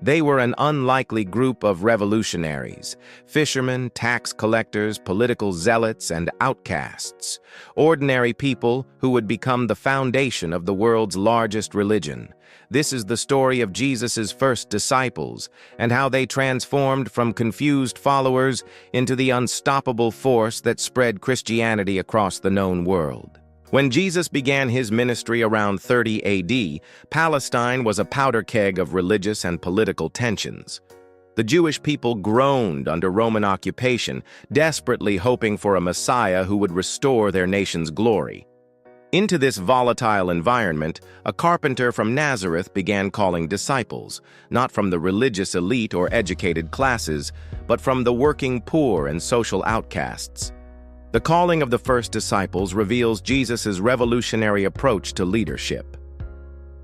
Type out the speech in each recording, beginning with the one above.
They were an unlikely group of revolutionaries, fishermen, tax collectors, political zealots, and outcasts, ordinary people who would become the foundation of the world's largest religion. This is the story of Jesus' first disciples and how they transformed from confused followers into the unstoppable force that spread Christianity across the known world. When Jesus began his ministry around 30 AD, Palestine was a powder keg of religious and political tensions. The Jewish people groaned under Roman occupation, desperately hoping for a Messiah who would restore their nation's glory. Into this volatile environment, a carpenter from Nazareth began calling disciples, not from the religious elite or educated classes, but from the working poor and social outcasts. The calling of the first disciples reveals Jesus' revolutionary approach to leadership.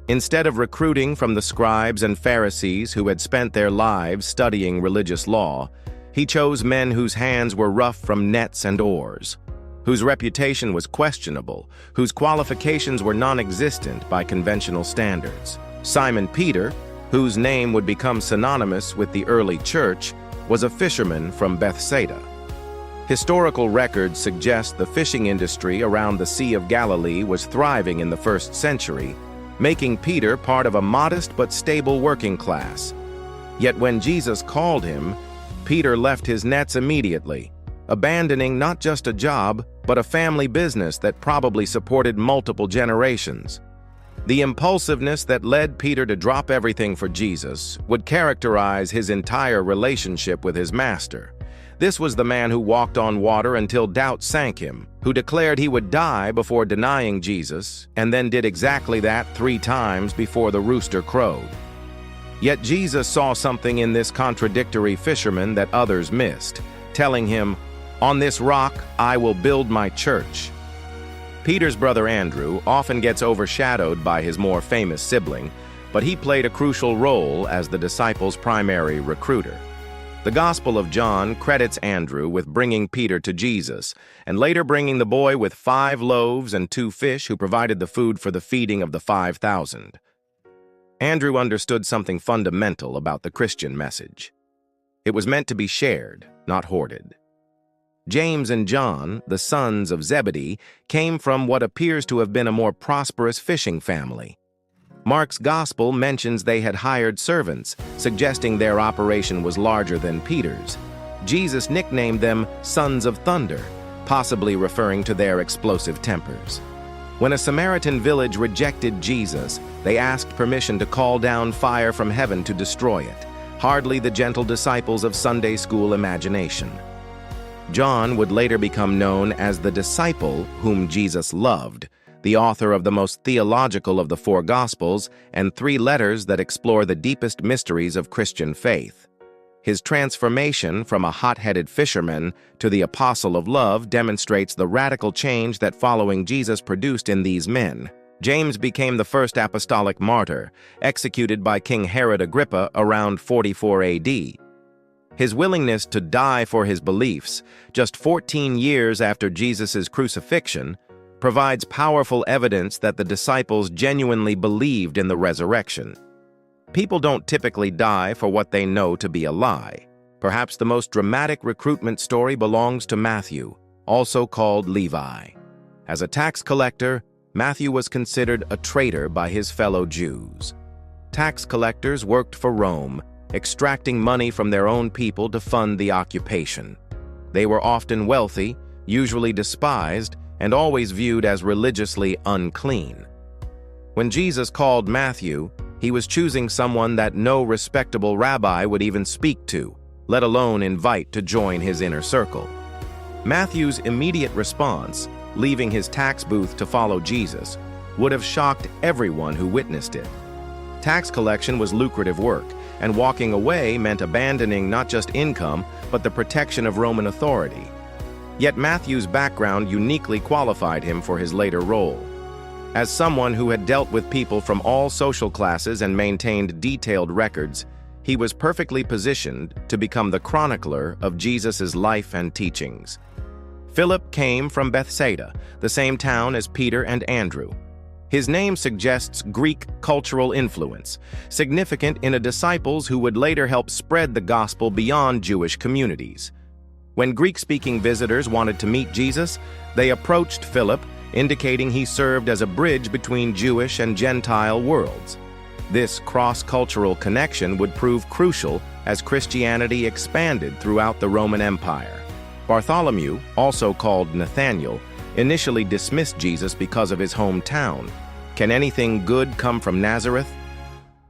Instead of recruiting from the scribes and Pharisees who had spent their lives studying religious law, he chose men whose hands were rough from nets and oars, whose reputation was questionable, whose qualifications were non-existent by conventional standards. Simon Peter, whose name would become synonymous with the early church, was a fisherman from Bethsaida. Historical records suggest the fishing industry around the Sea of Galilee was thriving in the first century, making Peter part of a modest but stable working class. Yet when Jesus called him, Peter left his nets immediately, abandoning not just a job, but a family business that probably supported multiple generations. The impulsiveness that led Peter to drop everything for Jesus would characterize his entire relationship with his master. This was the man who walked on water until doubt sank him, who declared he would die before denying Jesus, and then did exactly that 3 times before the rooster crowed. Yet Jesus saw something in this contradictory fisherman that others missed, telling him, "On this rock I will build my church." Peter's brother Andrew often gets overshadowed by his more famous sibling, but he played a crucial role as the disciples' primary recruiter. The Gospel of John credits Andrew with bringing Peter to Jesus, and later bringing the boy with 5 loaves and 2 fish who provided the food for the feeding of the 5,000. Andrew understood something fundamental about the Christian message. It was meant to be shared, not hoarded. James and John, the sons of Zebedee, came from what appears to have been a more prosperous fishing family. Mark's Gospel mentions they had hired servants, suggesting their operation was larger than Peter's. Jesus nicknamed them Sons of Thunder, possibly referring to their explosive tempers. When a Samaritan village rejected Jesus, they asked permission to call down fire from heaven to destroy it, hardly the gentle disciples of Sunday school imagination. John would later become known as the disciple whom Jesus loved, the author of the most theological of the 4 Gospels and 3 letters that explore the deepest mysteries of Christian faith. His transformation from a hot-headed fisherman to the apostle of love demonstrates the radical change that following Jesus produced in these men. James became the first apostolic martyr, executed by King Herod Agrippa around 44 AD. His willingness to die for his beliefs, just 14 years after Jesus' crucifixion, provides powerful evidence that the disciples genuinely believed in the resurrection. People don't typically die for what they know to be a lie. Perhaps the most dramatic recruitment story belongs to Matthew, also called Levi. As a tax collector, Matthew was considered a traitor by his fellow Jews. Tax collectors worked for Rome, extracting money from their own people to fund the occupation. They were often wealthy, usually despised, and always viewed as religiously unclean. When Jesus called Matthew, he was choosing someone that no respectable rabbi would even speak to, let alone invite to join his inner circle. Matthew's immediate response, leaving his tax booth to follow Jesus, would have shocked everyone who witnessed it. Tax collection was lucrative work, and walking away meant abandoning not just income, but the protection of Roman authority. Yet Matthew's background uniquely qualified him for his later role. As someone who had dealt with people from all social classes and maintained detailed records, he was perfectly positioned to become the chronicler of Jesus' life and teachings. Philip came from Bethsaida, the same town as Peter and Andrew. His name suggests Greek cultural influence, significant in a disciples who would later help spread the gospel beyond Jewish communities. When Greek-speaking visitors wanted to meet Jesus, they approached Philip, indicating he served as a bridge between Jewish and Gentile worlds. This cross-cultural connection would prove crucial as Christianity expanded throughout the Roman Empire. Bartholomew, also called Nathanael, initially dismissed Jesus because of his hometown. Can anything good come from Nazareth?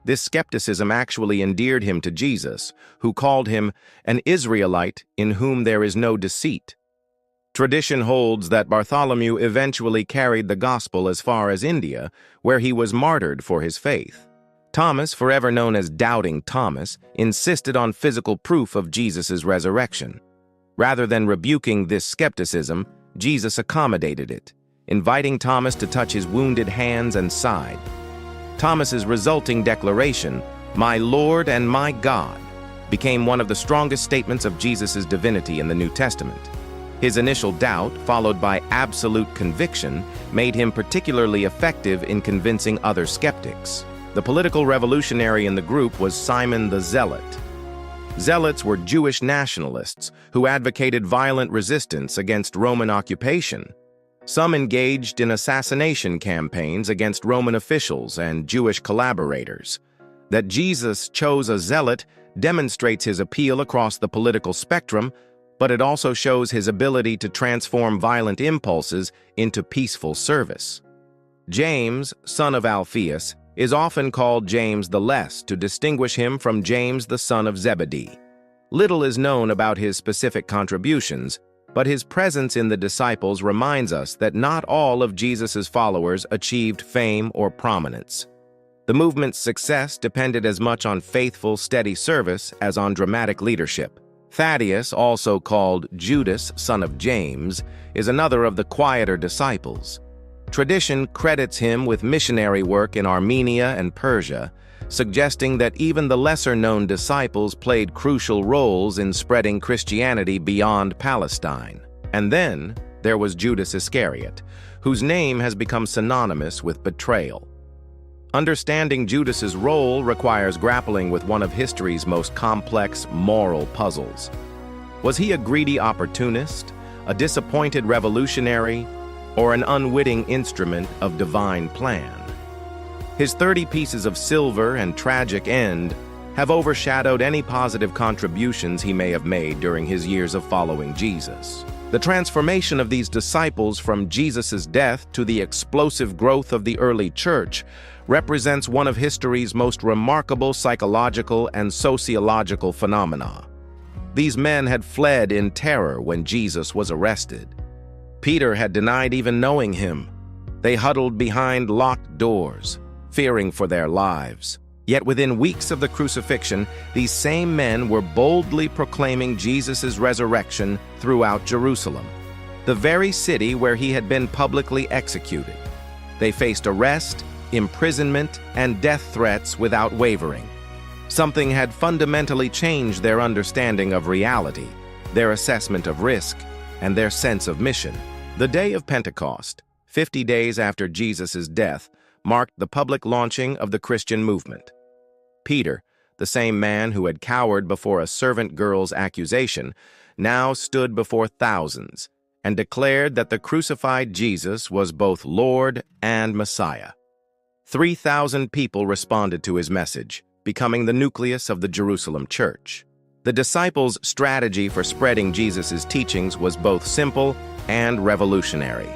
This skepticism actually endeared him to Jesus, who called him an Israelite in whom there is no deceit. Tradition holds that Bartholomew eventually carried the gospel as far as India, where he was martyred for his faith. Thomas, forever known as Doubting Thomas, insisted on physical proof of Jesus' resurrection. Rather than rebuking this skepticism, Jesus accommodated it, inviting Thomas to touch his wounded hands and side. Thomas's resulting declaration, "My Lord and my God," became one of the strongest statements of Jesus' divinity in the New Testament. His initial doubt, followed by absolute conviction, made him particularly effective in convincing other skeptics. The political revolutionary in the group was Simon the Zealot. Zealots were Jewish nationalists who advocated violent resistance against Roman occupation. Some engaged in assassination campaigns against Roman officials and Jewish collaborators. That Jesus chose a zealot demonstrates his appeal across the political spectrum, but it also shows his ability to transform violent impulses into peaceful service. James, son of Alphaeus, is often called James the Less to distinguish him from James the son of Zebedee. Little is known about his specific contributions, but his presence in the disciples reminds us that not all of Jesus' followers achieved fame or prominence. The movement's success depended as much on faithful, steady service as on dramatic leadership. Thaddeus, also called Judas, son of James, is another of the quieter disciples. Tradition credits him with missionary work in Armenia and Persia, suggesting that even the lesser-known disciples played crucial roles in spreading Christianity beyond Palestine. And then there was Judas Iscariot, whose name has become synonymous with betrayal. Understanding Judas's role requires grappling with one of history's most complex moral puzzles. Was he a greedy opportunist, a disappointed revolutionary, or an unwitting instrument of divine plan? His 30 pieces of silver and tragic end have overshadowed any positive contributions he may have made during his years of following Jesus. The transformation of these disciples from Jesus' death to the explosive growth of the early church represents one of history's most remarkable psychological and sociological phenomena. These men had fled in terror when Jesus was arrested. Peter had denied even knowing him. They huddled behind locked doors, fearing for their lives. Yet within weeks of the crucifixion, these same men were boldly proclaiming Jesus' resurrection throughout Jerusalem, the very city where he had been publicly executed. They faced arrest, imprisonment, and death threats without wavering. Something had fundamentally changed their understanding of reality, their assessment of risk, and their sense of mission. The day of Pentecost, 50 days after Jesus' death, marked the public launching of the Christian movement. Peter, the same man who had cowered before a servant girl's accusation, now stood before thousands and declared that the crucified Jesus was both Lord and Messiah. 3,000 people responded to his message, becoming the nucleus of the Jerusalem church. The disciples' strategy for spreading Jesus' teachings was both simple and revolutionary.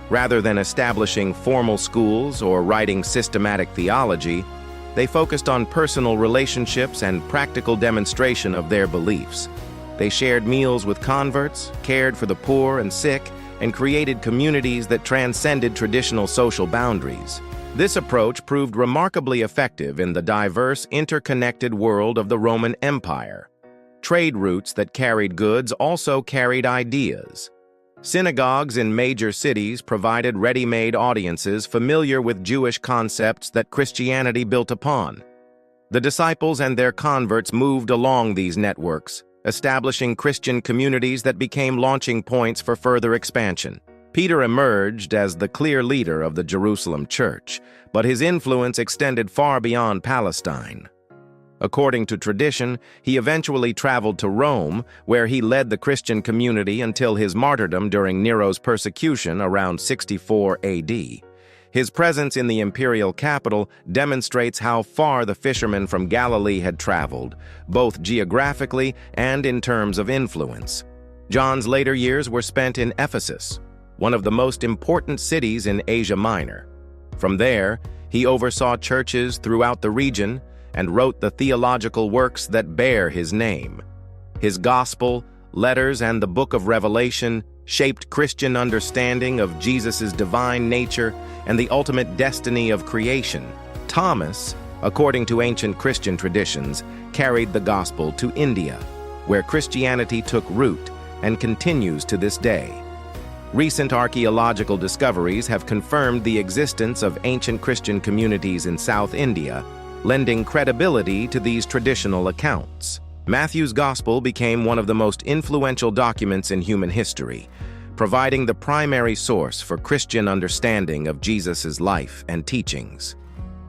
Rather than establishing formal schools or writing systematic theology, they focused on personal relationships and practical demonstration of their beliefs. They shared meals with converts, cared for the poor and sick, and created communities that transcended traditional social boundaries. This approach proved remarkably effective in the diverse, interconnected world of the Roman Empire. Trade routes that carried goods also carried ideas. Synagogues in major cities provided ready-made audiences familiar with Jewish concepts that Christianity built upon. The disciples and their converts moved along these networks, establishing Christian communities that became launching points for further expansion. Peter emerged as the clear leader of the Jerusalem church, but his influence extended far beyond Palestine. According to tradition, he eventually traveled to Rome, where he led the Christian community until his martyrdom during Nero's persecution around 64 AD. His presence in the imperial capital demonstrates how far the fishermen from Galilee had traveled, both geographically and in terms of influence. John's later years were spent in Ephesus, one of the most important cities in Asia Minor. From there, he oversaw churches throughout the region and wrote the theological works that bear his name. His gospel, letters, and the book of Revelation shaped Christian understanding of Jesus' divine nature and the ultimate destiny of creation. Thomas, according to ancient Christian traditions, carried the gospel to India, where Christianity took root and continues to this day. Recent archaeological discoveries have confirmed the existence of ancient Christian communities in South India, lending credibility to these traditional accounts. Matthew's Gospel became one of the most influential documents in human history, providing the primary source for Christian understanding of Jesus' life and teachings.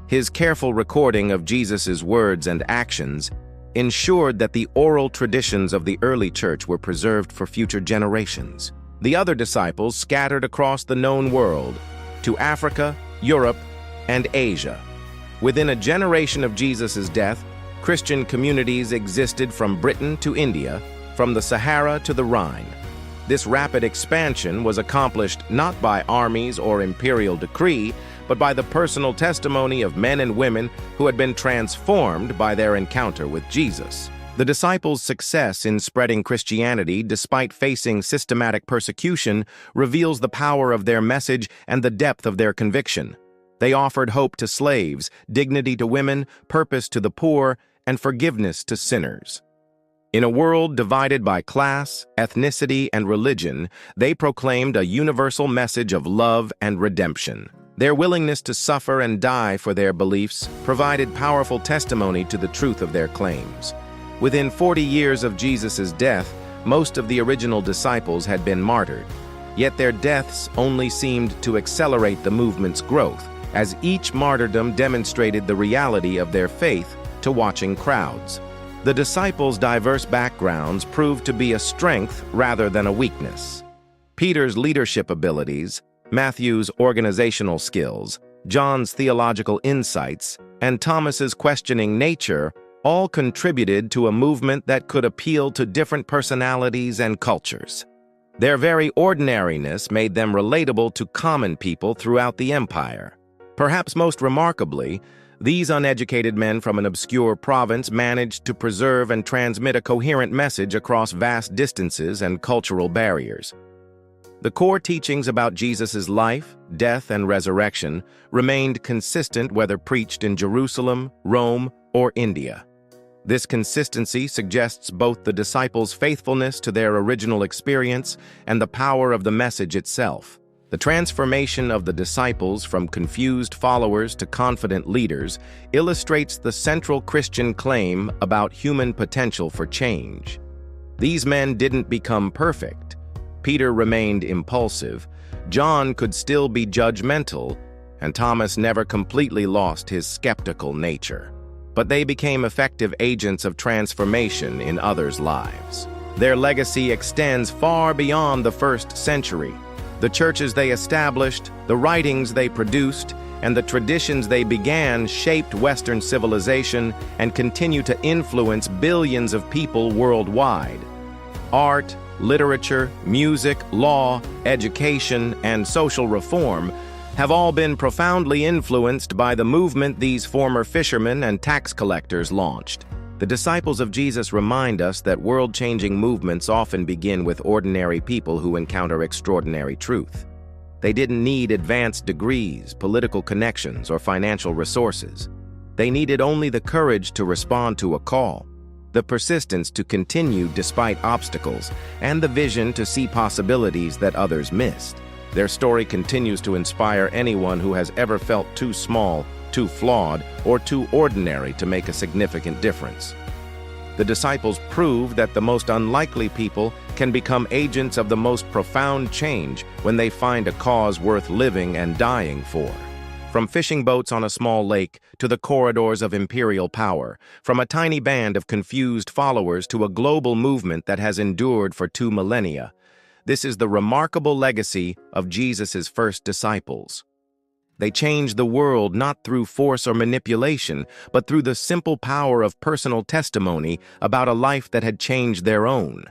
His careful recording of Jesus' words and actions ensured that the oral traditions of the early church were preserved for future generations. The other disciples scattered across the known world to Africa, Europe, and Asia. Within a generation of Jesus' death, Christian communities existed from Britain to India, from the Sahara to the Rhine. This rapid expansion was accomplished not by armies or imperial decree, but by the personal testimony of men and women who had been transformed by their encounter with Jesus. The disciples' success in spreading Christianity despite facing systematic persecution reveals the power of their message and the depth of their conviction. They offered hope to slaves, dignity to women, purpose to the poor, and forgiveness to sinners. In a world divided by class, ethnicity, and religion, they proclaimed a universal message of love and redemption. Their willingness to suffer and die for their beliefs provided powerful testimony to the truth of their claims. Within 40 years of Jesus' death, most of the original disciples had been martyred. Yet their deaths only seemed to accelerate the movement's growth, as each martyrdom demonstrated the reality of their faith to watching crowds. The disciples' diverse backgrounds proved to be a strength rather than a weakness. Peter's leadership abilities, Matthew's organizational skills, John's theological insights, and Thomas's questioning nature all contributed to a movement that could appeal to different personalities and cultures. Their very ordinariness made them relatable to common people throughout the empire. Perhaps most remarkably, these uneducated men from an obscure province managed to preserve and transmit a coherent message across vast distances and cultural barriers. The core teachings about Jesus' life, death, and resurrection remained consistent whether preached in Jerusalem, Rome, or India. This consistency suggests both the disciples' faithfulness to their original experience and the power of the message itself. The transformation of the disciples from confused followers to confident leaders illustrates the central Christian claim about human potential for change. These men didn't become perfect. Peter remained impulsive, John could still be judgmental, and Thomas never completely lost his skeptical nature. But they became effective agents of transformation in others' lives. Their legacy extends far beyond the first century. The churches they established, the writings they produced, and the traditions they began shaped Western civilization and continue to influence billions of people worldwide. Art, literature, music, law, education, and social reform have all been profoundly influenced by the movement these former fishermen and tax collectors launched. The disciples of Jesus remind us that world-changing movements often begin with ordinary people who encounter extraordinary truth. They didn't need advanced degrees, political connections, or financial resources. They needed only the courage to respond to a call, the persistence to continue despite obstacles, and the vision to see possibilities that others missed. Their story continues to inspire anyone who has ever felt too small, too flawed, or too ordinary to make a significant difference. The disciples prove that the most unlikely people can become agents of the most profound change when they find a cause worth living and dying for. From fishing boats on a small lake to the corridors of imperial power, from a tiny band of confused followers to a global movement that has endured for 2 millennia, this is the remarkable legacy of Jesus' first disciples. They changed the world not through force or manipulation, but through the simple power of personal testimony about a life that had changed their own.